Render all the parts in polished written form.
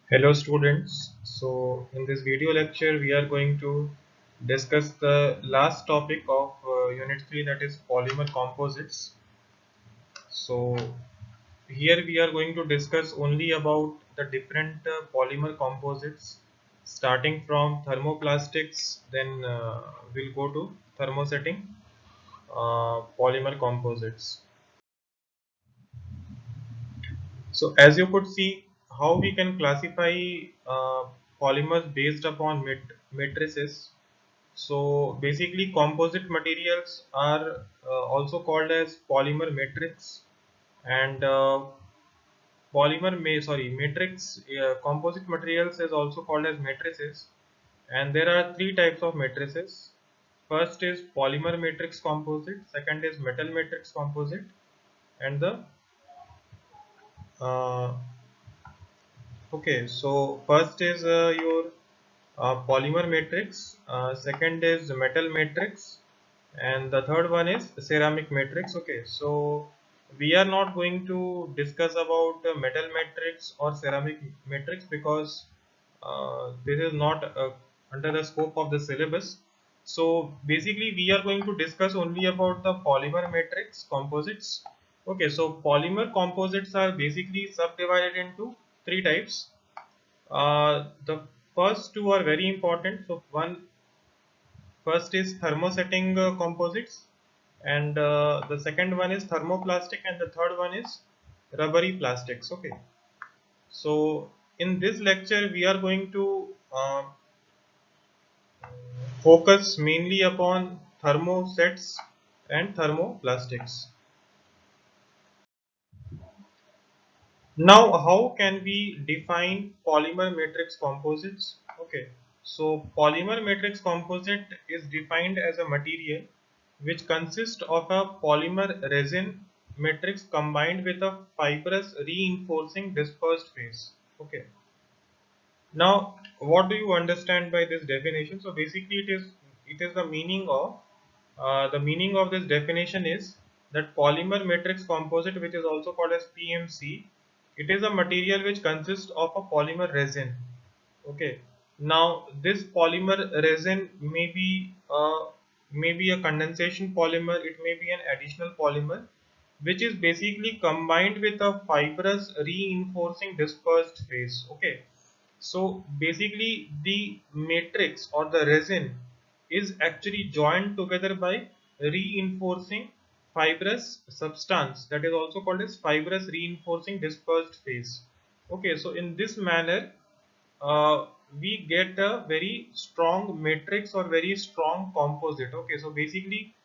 Hello students. So in this video lecture we are going to discuss the last topic of unit 3, that is polymer composites. So here we are going to discuss only about the different polymer composites, starting from thermoplastics, then we'll go to thermosetting polymer composites. So as you could see, how we can classify polymers based upon matrices. So basically, composite materials are also called as polymer matrix, and matrix. Composite materials is also called as matrices, and there are three types of matrices. First is polymer matrix composite, second is metal matrix composite, and the uh, okay. So first is your polymer matrix, second is metal matrix, and the third one is ceramic matrix. Okay, so we are not going to discuss about metal matrix or ceramic matrix because this is not under the scope of the syllabus. So basically we are going to discuss only about the polymer matrix composites. Okay, so polymer composites are basically subdivided into three types. The first two are very important. So one first is thermosetting composites, and the second one is thermoplastic, and the third one is rubbery plastics. Okay. So in this lecture we are going to focus mainly upon thermosets and thermoplastics. Now, how can we define polymer matrix composites? Okay, so polymer matrix composite is defined as a material which consists of a polymer resin matrix combined with a fibrous reinforcing dispersed phase. Okay, now what do you understand by this definition? So basically, it is the meaning of this definition is that polymer matrix composite, which is also called as PMC, it is a material which consists of a polymer resin. Okay. Now this polymer resin may be a condensation polymer, it may be an additional polymer, which is basically combined with a fibrous reinforcing dispersed phase. Okay. So basically the matrix or the resin is actually joined together by reinforcing fibrous substance, that is also called as fibrous reinforcing dispersed phase. Okay, so in this manner uh, we get a very strong matrix or very strong composite. Okay, so basically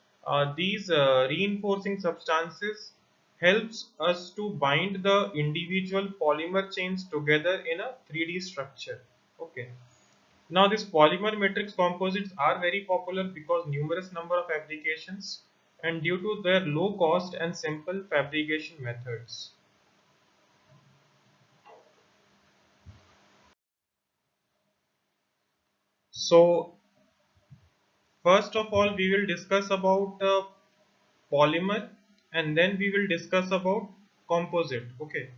these reinforcing substances helps us to bind the individual polymer chains together in a 3D structure. Okay, now these polymer matrix composites are very popular because numerous number of applications and due to their low cost and simple fabrication methods. So first of all, we will discuss about polymer, and then we will discuss about composite. Okay,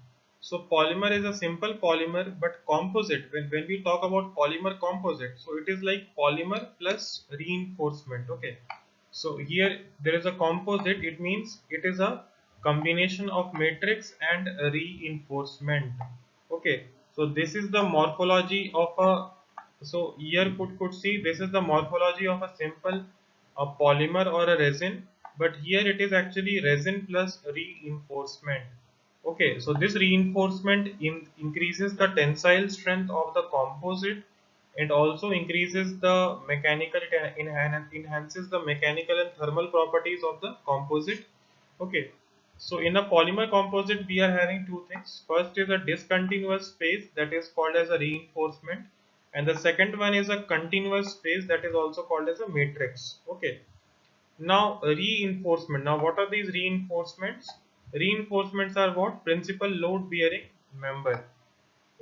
so polymer is a simple polymer, but composite, when we talk about polymer composite, so it is like polymer plus reinforcement. Okay, so here there is a composite, it means it is a combination of matrix and reinforcement. Okay, so this is the morphology of a, so here could see this is the morphology of a simple a polymer or a resin, but here it is actually resin plus reinforcement. Okay, so this reinforcement increases the tensile strength of the composite and also increases the mechanical, it enhances the mechanical and thermal properties of the composite. Okay, so in a polymer composite we are having two things. First is a discontinuous phase, that is called as a reinforcement, and the second one is a continuous phase, that is also called as a matrix. Okay, now reinforcement. Now what are these reinforcements? Reinforcements are what? Principal load bearing member.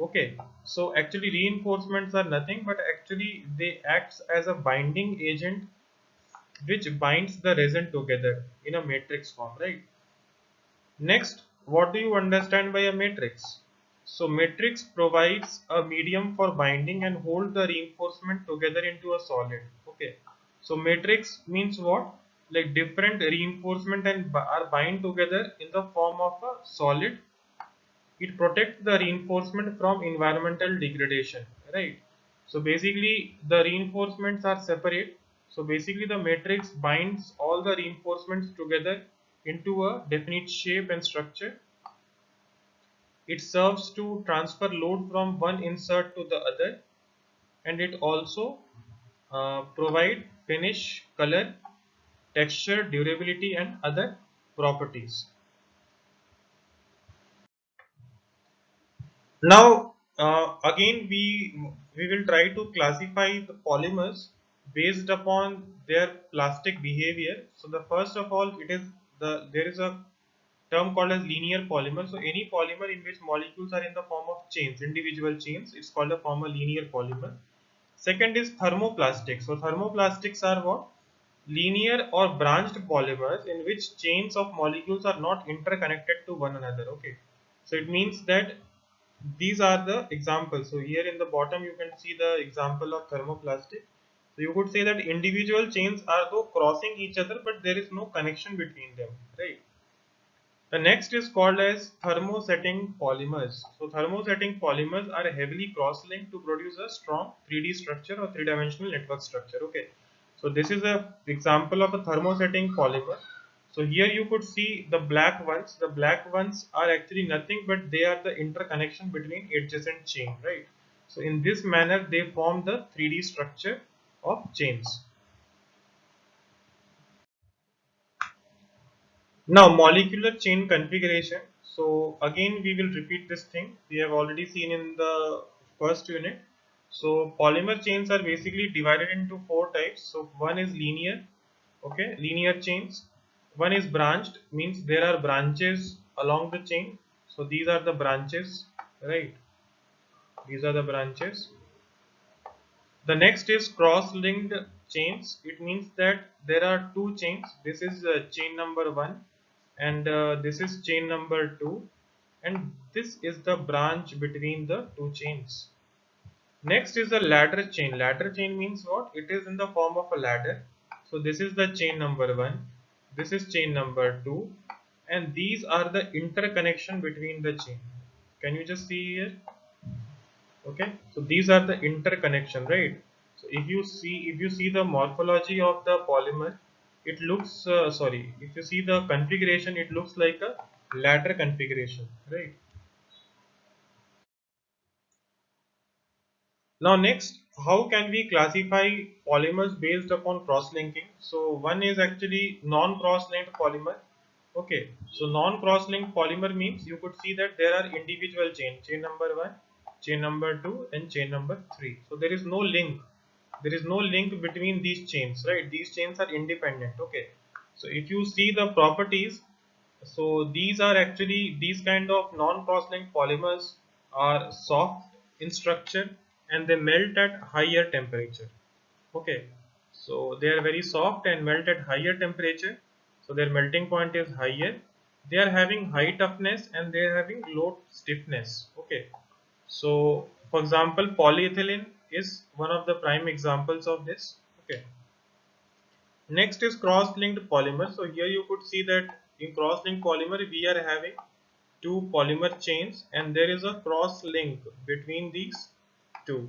Okay, so actually reinforcements are nothing but actually they acts as a binding agent which binds the resin together in a matrix form, right? Next, what do you understand by a matrix? So matrix provides a medium for binding and hold the reinforcement together into a solid. Okay. So matrix means what? Like different reinforcement and are bind together in the form of a solid. It protects the reinforcement from environmental degradation, right? So basically the reinforcements are separate. So basically the matrix binds all the reinforcements together into a definite shape and structure. It serves to transfer load from one insert to the other, and it also provide finish, color, texture, durability and other properties. Now again we will try to classify the polymers based upon their plastic behavior. So the first of all, it is there is a term called as linear polymer. So any polymer in which molecules are in the form of chains, individual chains, it's called a form a linear polymer. Second is thermoplastic. So thermoplastics are what? Linear or branched polymers in which chains of molecules are not interconnected to one another. Okay. So it means that these are the examples. So here in the bottom you can see the example of thermoplastic. So you could say that individual chains are though crossing each other, but there is no connection between them, right? The next is called as thermosetting polymers. So thermosetting polymers are heavily cross-linked to produce a strong 3D structure or three-dimensional network structure. Okay. So this is a example of a thermosetting polymer. So here you could see the black ones. The black ones are actually nothing but they are the interconnection between adjacent chain, right? So in this manner they form the 3D structure of chains. Now molecular chain configuration. So again we will repeat this thing we have already seen in the first unit. So polymer chains are basically divided into four types. So one is linear, okay, linear chains. One is branched, means there are branches along the chain. So these are the branches, right? These are the branches. The next is cross-linked chains. It means that there are two chains. This is chain number 1 and this is chain number 2, and this is the branch between the two chains. Next is a ladder chain. Ladder chain means what? It is in the form of a ladder. So this is the chain number 1. This is chain number 2, and these are the interconnection between the chain. Can you just see here? Okay, so these are the interconnection, right? So if you see the morphology of the polymer, it looks sorry, if you see the configuration, it looks like a ladder configuration, right? Now next, how can we classify polymers based upon cross-linking? So one is actually non-cross-linked polymer. Okay, so non-cross-linked polymer means you could see that there are individual chain number 1, chain number 2 and chain number 3. So there is no link. There is no link between these chains, right? These chains are independent. Okay, so if you see the properties, so these are actually these kind of non-cross-linked polymers are soft in structure and they melt at higher temperature. Okay, so they are very soft and melt at higher temperature. So their melting point is higher. They are having high toughness and they are having low stiffness. Okay, so for example, polyethylene is one of the prime examples of this. Okay. Next is cross-linked polymer. So here you could see that in cross-linked polymer we are having two polymer chains and there is a cross link between these two.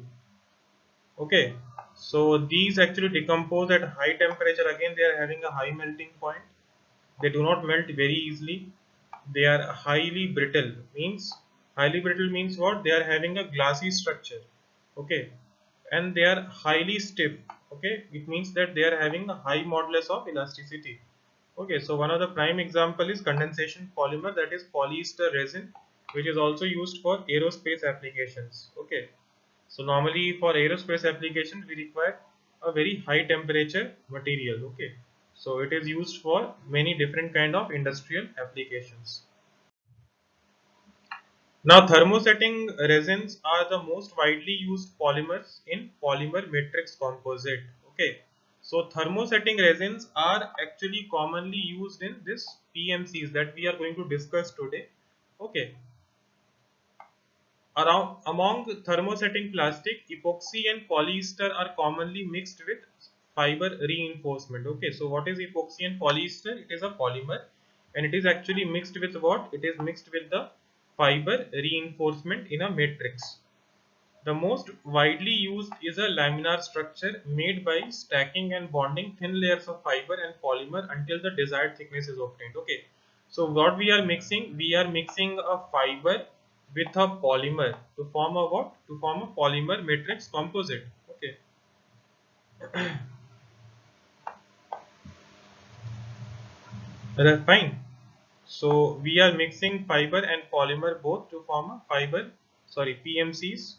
Okay, so these actually decompose at high temperature. Again, they are having a high melting point. They do not melt very easily. They are highly brittle means what? They are having a glassy structure. Okay, and they are highly stiff. Okay, it means that they are having a high modulus of elasticity. Okay, so one of the prime example is condensation polymer, that is polyester resin, which is also used for aerospace applications. Okay, so normally for aerospace application we require a very high temperature material. Okay, so it is used for many different kind of industrial applications. Now thermosetting resins are the most widely used polymers in polymer matrix composite. Okay, so thermosetting resins are actually commonly used in this PMCs that we are going to discuss today. Okay, Among thermosetting plastic, epoxy and polyester are commonly mixed with fiber reinforcement. Okay, so what is epoxy and polyester? It is a polymer, and it is actually mixed with what? It is mixed with the fiber reinforcement in a matrix. The most widely used is a laminar structure made by stacking and bonding thin layers of fiber and polymer until the desired thickness is obtained. Okay, so what we are mixing? We are mixing a fiber with a polymer to form a what? To form a polymer matrix composite. Okay, that's fine. So we are mixing fiber and polymer both to form a fiber, sorry, PMCs.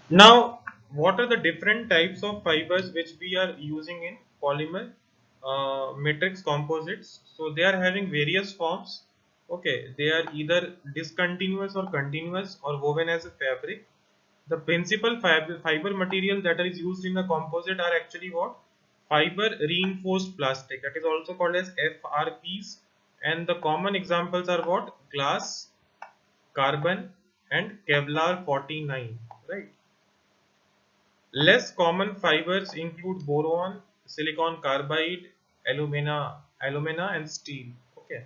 Now, what are the different types of fibers which we are using in polymer matrix composites? So they are having various forms. Okay, they are either discontinuous or continuous or woven as a fabric. The principal fiber material that is used in the composite are actually what? Fiber reinforced plastic, that is also called as FRPs, and the common examples are what? Glass, carbon, and Kevlar 49, right? Less common fibers include boron, silicon carbide, alumina, and steel. Okay.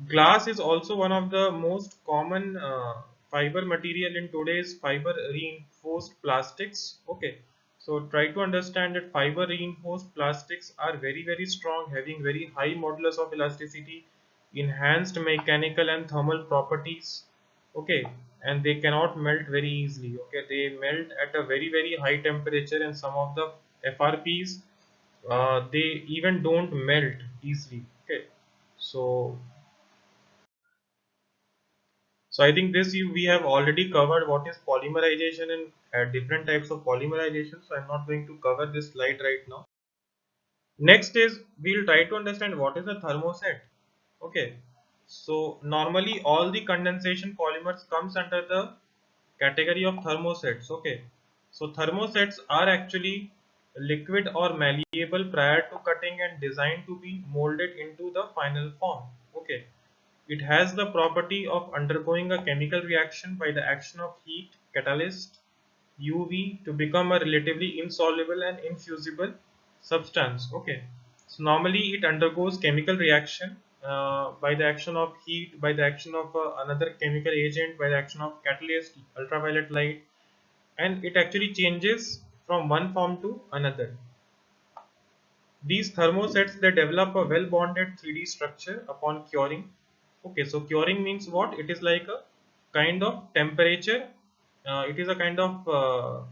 Glass is also one of the most common fiber material in today's fiber reinforced plastics. Okay. So try to understand that fiber reinforced plastics are very strong, having very high modulus of elasticity, enhanced mechanical and thermal properties. Okay, and they cannot melt very easily. Okay, they melt at a very high temperature, and some of the FRPs they even don't melt easily. Okay, so I think we have already covered what is polymerization and different types of polymerization. So I'm not going to cover this slide right now. Next is we'll try to understand what is a thermoset. Okay, so normally all the condensation polymers comes under the category of thermosets. Okay, so thermosets are actually liquid or malleable prior to cutting and designed to be molded into the final form. Okay, it has the property of undergoing a chemical reaction by the action of heat, catalyst, UV to become a relatively insoluble and infusible substance. Okay, so normally it undergoes chemical reaction by the action of heat, by the action of another chemical agent, by the action of catalyst, ultraviolet light, and it actually changes from one form to another. These thermosets, they develop a well bonded 3D structure upon curing. Okay, so curing means what? It is like a kind of temperature. It is a kind of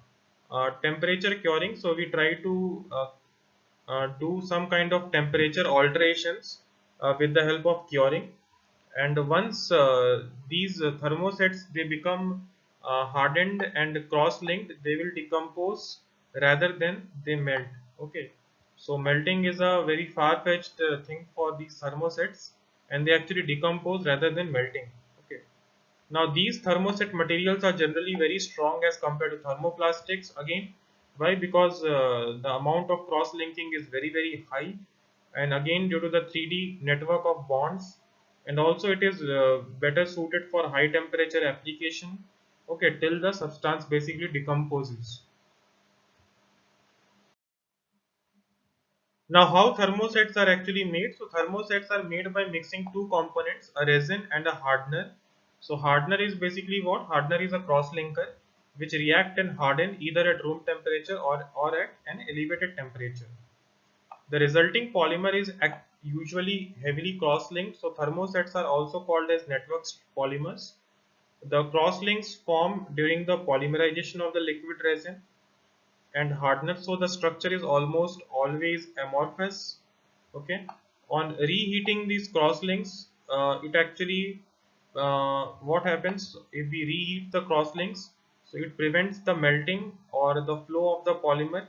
temperature curing. So we try to do some kind of temperature alterations with the help of curing. And once these thermosets they become hardened and cross-linked, they will decompose rather than they melt. Okay, so melting is a very far-fetched thing for these thermosets, and they actually decompose rather than melting. Okay, now these thermoset materials are generally very strong as compared to thermoplastics. Again, why? Because the amount of cross-linking is very high, and again due to the 3D network of bonds, and also it is better suited for high temperature application. Okay, till the substance basically decomposes. Now, how thermosets are actually made? So, thermosets are made by mixing two components, a resin and a hardener. So, hardener is basically what? Hardener is a cross-linker which react and harden either at room temperature or at an elevated temperature. The resulting polymer is usually heavily cross-linked. So, thermosets are also called as network polymers. The cross-links form during the polymerization of the liquid resin and hardener, so the structure is almost always amorphous. Okay, on reheating these crosslinks, it actually what happens if we reheat the crosslinks, so it prevents the melting or the flow of the polymer,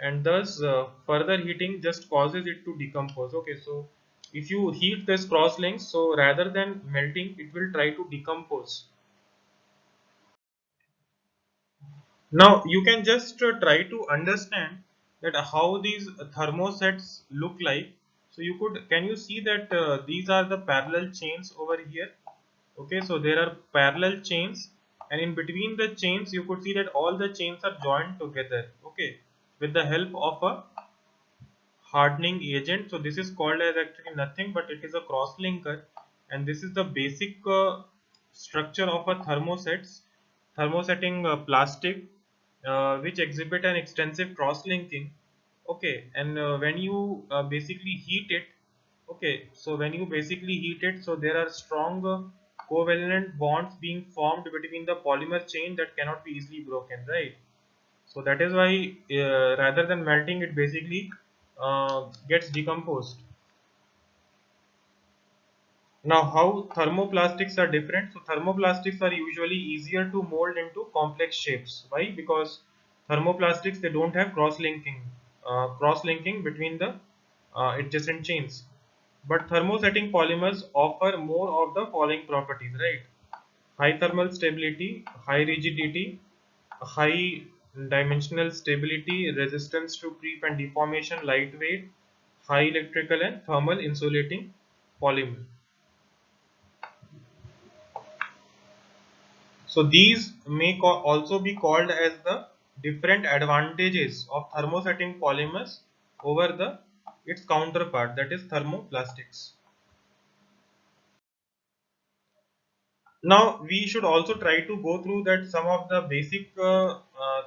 and thus further heating just causes it to decompose. Okay, so if you heat this crosslinks, so rather than melting it will try to decompose. Now you can just try to understand that how these thermosets look like. So you could, can you see that these are the parallel chains over here? Okay, so there are parallel chains, and in between the chains you could see that all the chains are joined together. Okay, with the help of a hardening agent. So this is called as actually nothing but it is a cross linker, and this is the basic structure of a thermosetting plastic, which exhibit an extensive cross linking. Okay, and when you basically heat it, okay, so when you basically heat it, so there are strong covalent bonds being formed between the polymer chain that cannot be easily broken, right? So that is why rather than melting, it basically gets decomposed. Now, how thermoplastics are different? So thermoplastics are usually easier to mold into complex shapes. Why? Because thermoplastics, they don't have cross linking between the adjacent chains. But thermosetting polymers offer more of the following properties, right? High thermal stability, high rigidity, high dimensional stability, resistance to creep and deformation, lightweight, high electrical and thermal insulating polymer. So these may also be called as the different advantages of thermosetting polymers over the its counterpart, that is thermoplastics. Now we should also try to go through that some of the basic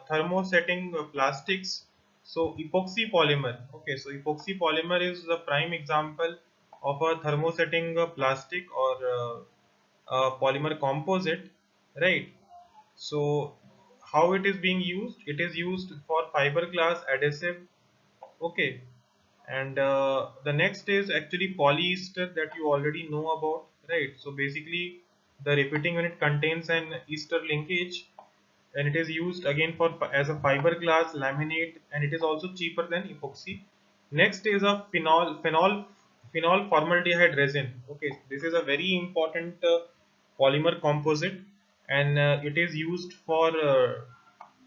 thermosetting plastics. So epoxy polymer. Okay, so epoxy polymer is the prime example of a thermosetting plastic or polymer composite, right? So how it is being used? It is used for fiberglass adhesive. Okay, and the next is actually polyester that you already know about, right? So basically the repeating unit contains an ester linkage, and it is used again for as a fiberglass laminate, and it is also cheaper than epoxy. Next is a phenol formaldehyde resin. Okay, this is a very important polymer composite, and it is used for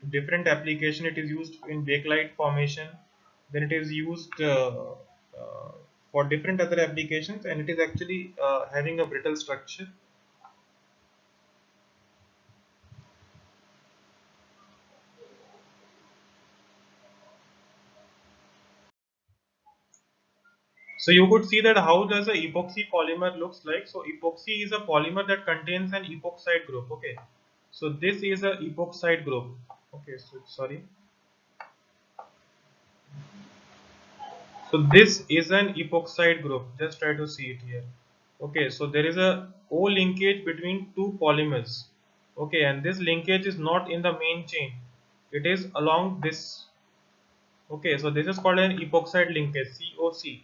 different application. It is used in bakelite formation, then it is used for different other applications, and it is actually having a brittle structure. So you could see that how does a epoxy polymer looks like. So epoxy is a polymer that contains an epoxide group. Okay, so this is a epoxide group. Okay, so sorry. So this is an epoxide group. Just try to see it here. Okay, so there is a O linkage between two polymers. Okay, and this linkage is not in the main chain. It is along this. Okay, so this is called an epoxide linkage, COC.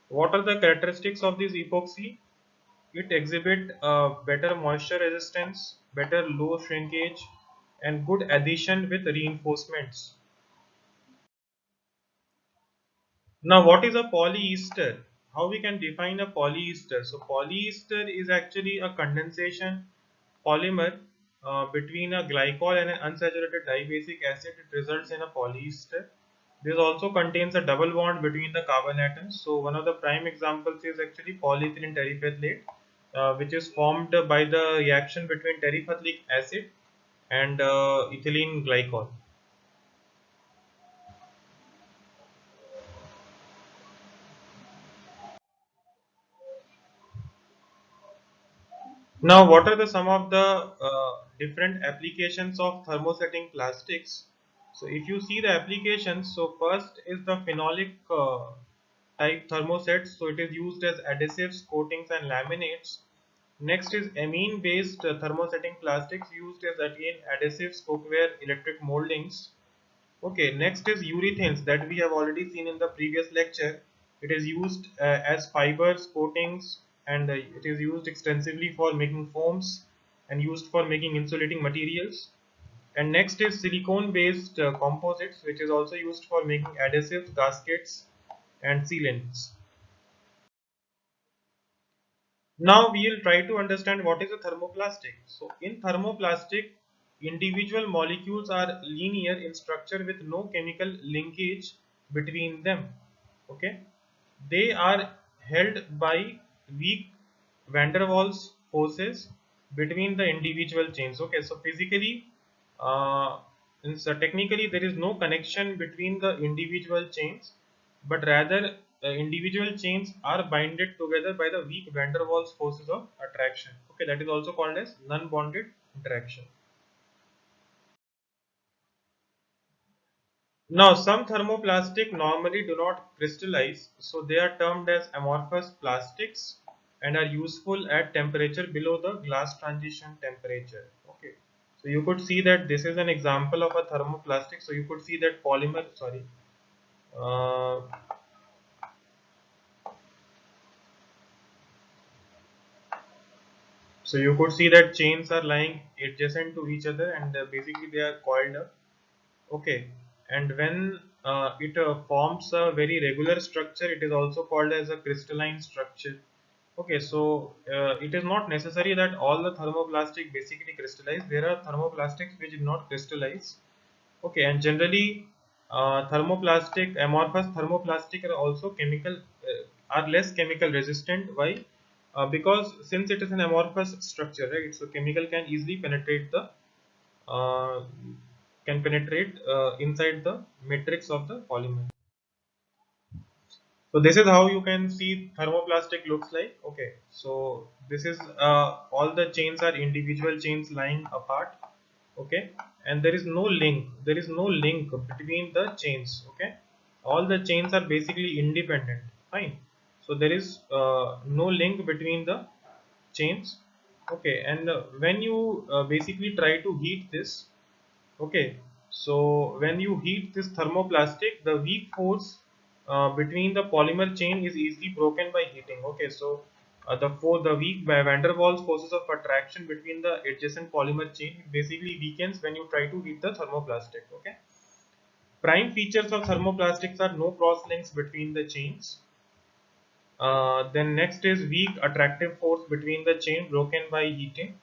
What are the characteristics of this epoxy? It exhibit better moisture resistance, better low shrinkage, and good adhesion with reinforcements. Now, what is a polyester? How we can define a polyester? So, polyester is actually a condensation polymer between a glycol and an unsaturated dibasic acid. It results in a polyester. This also contains a double bond between the carbon atoms. So, one of the prime examples is actually polyethylene terephthalate, which is formed by the reaction between terephthalic acid and ethylene glycol. Now, what are the some of the different applications of thermosetting plastics? So, if you see the applications, so first is the phenolic type thermosets. So, it is used as adhesives, coatings, and laminates. Next is amine based thermosetting plastics used as again adhesives, cookware, electric moldings. Okay, next is urethanes that we have already seen in the previous lecture. It is used as fibers, coatings, and it is used extensively for making foams and used for making insulating materials. And next is silicone based composites, which is also used for making adhesives, gaskets, and sealants. Now we will try to understand what is a thermoplastic. So in thermoplastic, individual molecules are linear in structure with no chemical linkage between them. Okay, they are held by weak van der Waals forces between the individual chains. Okay, so physically, uh, so technically there is no connection between the individual chains, but rather individual chains are binded together by the weak van der Waals forces of attraction. Okay, that is also called as non-bonded interaction. Now, some thermoplastic normally do not crystallize, so they are termed as amorphous plastics and are useful at temperature below the glass transition temperature. Okay, so you could see that this is an example of a thermoplastic. So you could see that polymer, sorry, uh, so you could see that chains are lying adjacent to each other and basically they are coiled up. Okay, and when it forms a very regular structure, it is also called as a crystalline structure. Okay, so it is not necessary that all the thermoplastic basically crystallize. There are thermoplastics which do not crystallize. Okay, and generally thermoplastic, amorphous thermoplastic are also are less chemical resistant. Why? Because since it is an amorphous structure, right? So chemical can easily penetrate the uh, inside the matrix of the polymer. So this is how you can see thermoplastic looks like. Okay, so this is all the chains are individual chains lying apart. Okay, and there is no link. There is no link between the chains. Okay, all the chains are basically independent. Fine. So there is no link between the chains. Okay, and when you basically try to heat this, okay, so when you heat this thermoplastic, the weak force between the polymer chain is easily broken by heating. Okay, so the weak van der Waals forces of attraction between the adjacent polymer chain basically weakens when you try to heat the thermoplastic. Okay, prime features of thermoplastics are no cross links between the chains. Then next is weak attractive force between the chain broken by heating.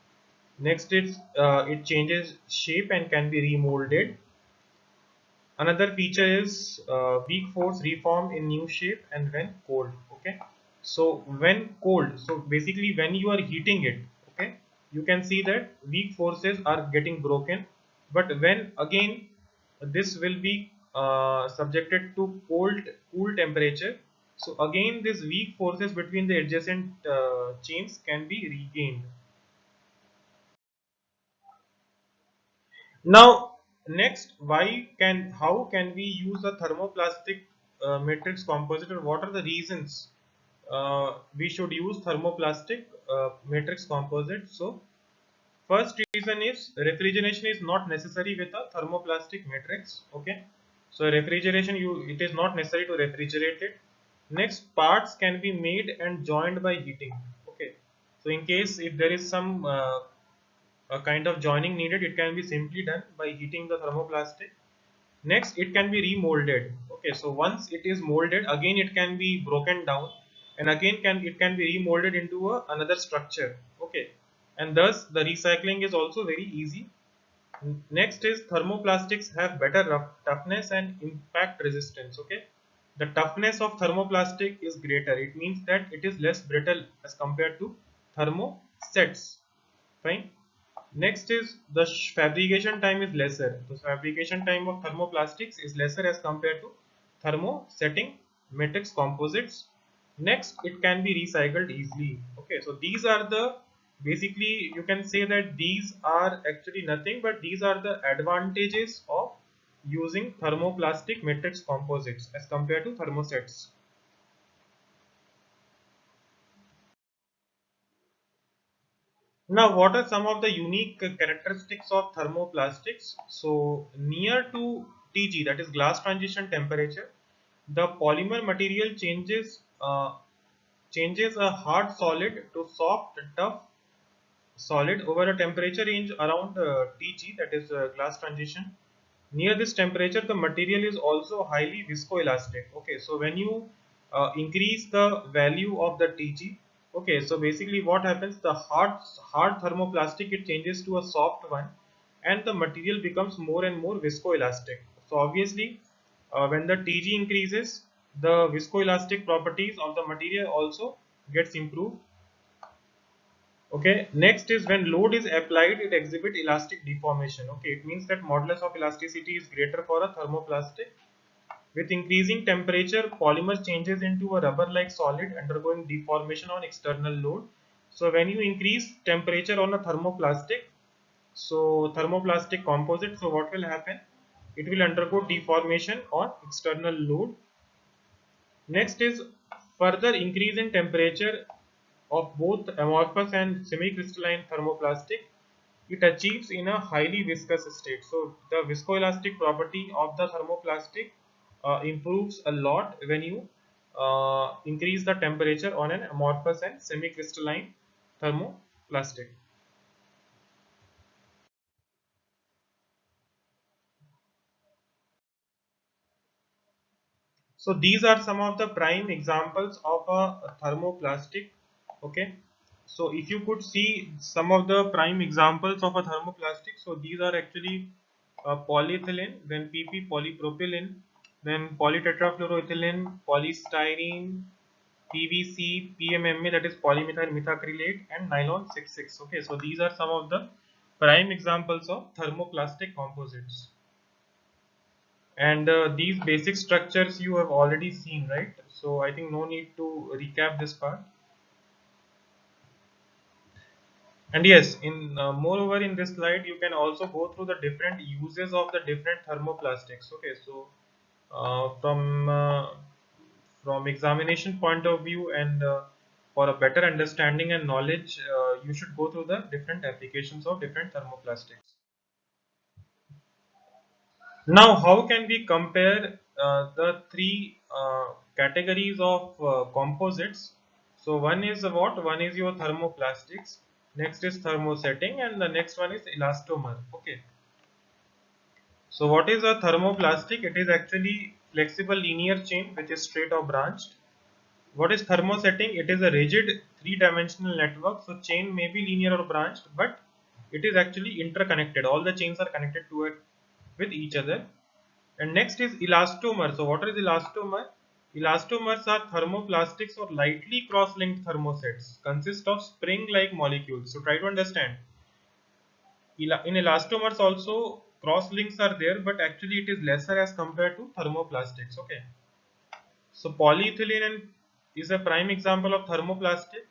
Next is it changes shape and can be remolded. Another feature is weak force reform in new shape and when cold. Okay, so when cold, so basically when you are heating it, okay, you can see that weak forces are getting broken, but when again this will be subjected to cool temperature, so again these weak forces between the adjacent chains can be regained. Now, next, how can we use a thermoplastic matrix composite, or what are the reasons we should use thermoplastic matrix composite? So, first reason is refrigeration is not necessary with a thermoplastic matrix. Okay, so refrigeration it is not necessary to refrigerate it. Next, parts can be made and joined by heating. Okay, so in case if there is some a kind of joining needed, it can be simply done by heating the thermoplastic. Next, it can be remolded. Okay, so once it is molded, again it can be broken down, and again it can be remolded into another structure. Okay, and thus the recycling is also very easy. Next is thermoplastics have better toughness and impact resistance. Okay, the toughness of thermoplastic is greater. It means that it is less brittle as compared to thermosets. Fine. Next is the fabrication time is lesser. The fabrication time of thermoplastics is lesser as compared to thermosetting matrix composites. Next, it can be recycled easily. Okay, so these are the basically you can say that these are actually nothing but these are the advantages of using thermoplastic matrix composites as compared to thermosets. Now, what are some of the unique characteristics of thermoplastics? So, near to TG, that is glass transition temperature, the polymer material changes a hard solid to soft, tough solid over a temperature range around TG, that is glass transition. Near this temperature, the material is also highly viscoelastic. Okay, so when you increase the value of the TG, okay, so basically what happens, the hard thermoplastic, it changes to a soft one, and the material becomes more and more viscoelastic. So obviously, when the Tg increases, the viscoelastic properties of the material also gets improved. Okay, next is when load is applied, it exhibit elastic deformation. Okay, it means that modulus of elasticity is greater for a thermoplastic. With increasing temperature, polymer changes into a rubber-like solid undergoing deformation on external load. So when you increase temperature on a thermoplastic, so thermoplastic composite, so what will happen? It will undergo deformation on external load. Next is further increase in temperature of both amorphous and semi-crystalline thermoplastic. It achieves in a highly viscous state. So the viscoelastic property of the thermoplastic improves a lot when you increase the temperature on an amorphous and semi-crystalline thermoplastic. So these are some of the prime examples of a thermoplastic. Okay. So if you could see some of the prime examples of a thermoplastic, so these are actually polyethylene, then PP, polypropylene, then polytetrafluoroethylene, polystyrene, PVC, PMMA, that is polymethyl methacrylate, and nylon 66. Okay, so these are some of the prime examples of thermoplastic composites. And these basic structures you have already seen, right? So I think no need to recap this part. And yes, in moreover in this slide you can also go through the different uses of the different thermoplastics. Okay, so from examination point of view and for a better understanding and knowledge, you should go through the different applications of different thermoplastics. Now, how can we compare the three categories of composites? So, one is what? One is your thermoplastics, next is thermosetting, and the next one is elastomer. Okay. So, what is a thermoplastic? It is actually flexible linear chain which is straight or branched. What is thermosetting? It is a rigid three-dimensional network. So, chain may be linear or branched, but it is actually interconnected. All the chains are connected to it with each other. And next is elastomer. So what is elastomer? Elastomers are thermoplastics or lightly cross-linked thermosets, consist of spring-like molecules. So try to understand. In elastomers also cross-links are there, but actually it is lesser as compared to thermoplastics. Okay. So polyethylene is a prime example of thermoplastic.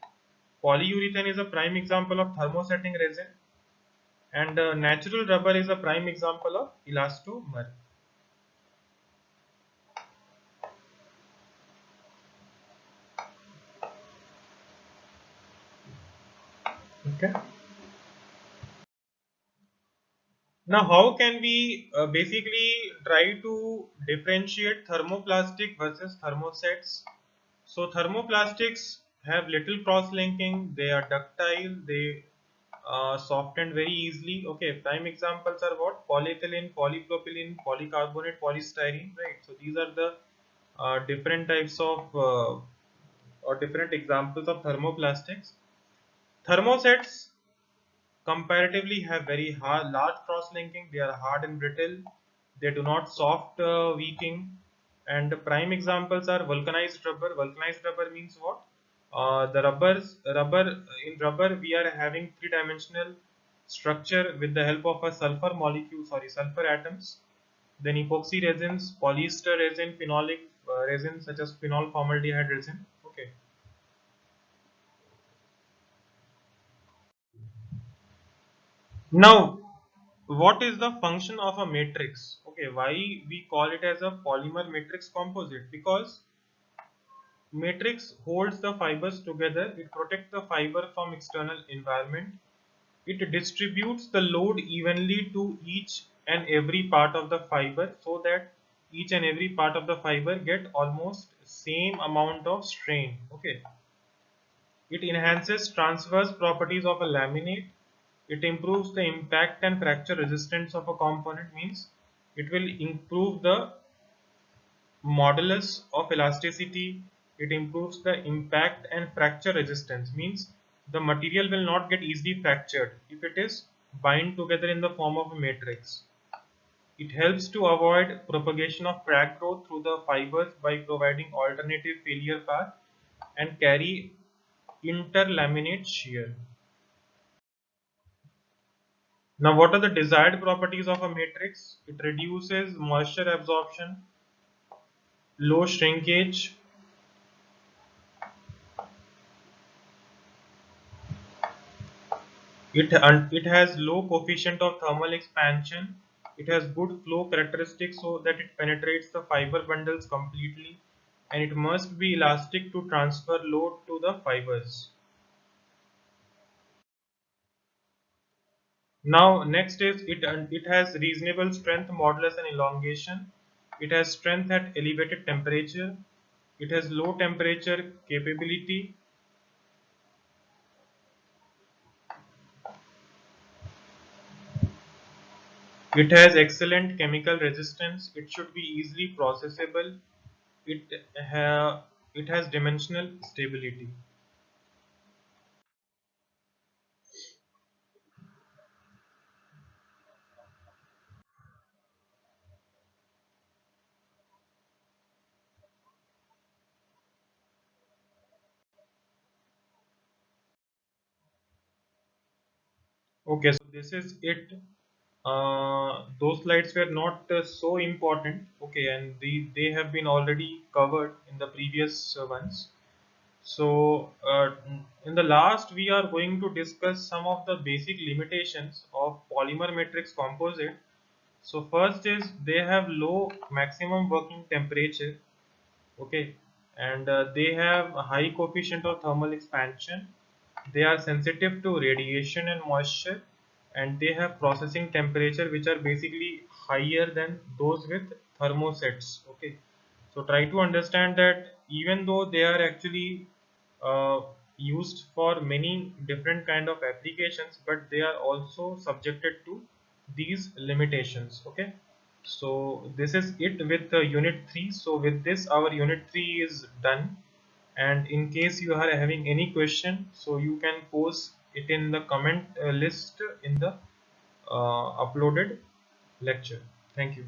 Polyurethane is a prime example of thermosetting resin. And natural rubber is a prime example of elastomer. Okay. Now, how can we basically try to differentiate thermoplastic versus thermosets? So, thermoplastics have little cross-linking, they are ductile, they soften very easily. Okay, prime examples are what? Polyethylene, polypropylene, polycarbonate, polystyrene, right? So, these are the different types of or different examples of thermoplastics. Thermosets comparatively have very hard, large cross-linking. They are hard and brittle. They do not soft weakening. And the prime examples are vulcanized rubber. Vulcanized rubber means what? The rubber in rubber we are having three-dimensional structure with the help of a sulfur molecule, sulfur atoms. Then epoxy resins, polyester resin, phenolic resin such as phenol formaldehyde resin. Okay. Now, what is the function of a matrix? Okay, why we call it as a polymer matrix composite? Because matrix holds the fibers together, it protects the fiber from external environment, it distributes the load evenly to each and every part of the fiber so that each and every part of the fiber get almost same amount of strain. Okay, it enhances transverse properties of a laminate. It improves the impact and fracture resistance of a component, means it will improve the modulus of elasticity. It improves the impact and fracture resistance, means the material will not get easily fractured if it is bind together in the form of a matrix. It helps to avoid propagation of crack growth through the fibers by providing alternative failure path and carry interlaminate shear. Now, what are the desired properties of a matrix? It reduces moisture absorption, low shrinkage, it has low coefficient of thermal expansion, it has good flow characteristics so that it penetrates the fiber bundles completely, and it must be elastic to transfer load to the fibers. Now next is it has reasonable strength, modulus and elongation. It has strength at elevated temperature. It has low temperature capability. It has excellent chemical resistance. It should be easily processable. It it has dimensional stability. Okay, so this is it. Those slides were not so important. Okay, and they have been already covered in the previous ones. So in the last, we are going to discuss some of the basic limitations of polymer matrix composite. So first is they have low maximum working temperature. Okay, and they have a high coefficient of thermal expansion. They are sensitive to radiation and moisture, and they have processing temperature which are basically higher than those with thermosets. Okay, so try to understand that even though they are actually uh, used for many different kind of applications, but they are also subjected to these limitations. Okay, so this is it with unit 3. So with this our unit 3 is done, and in case you are having any question, so you can post it in the comment list in the uploaded lecture. Thank you.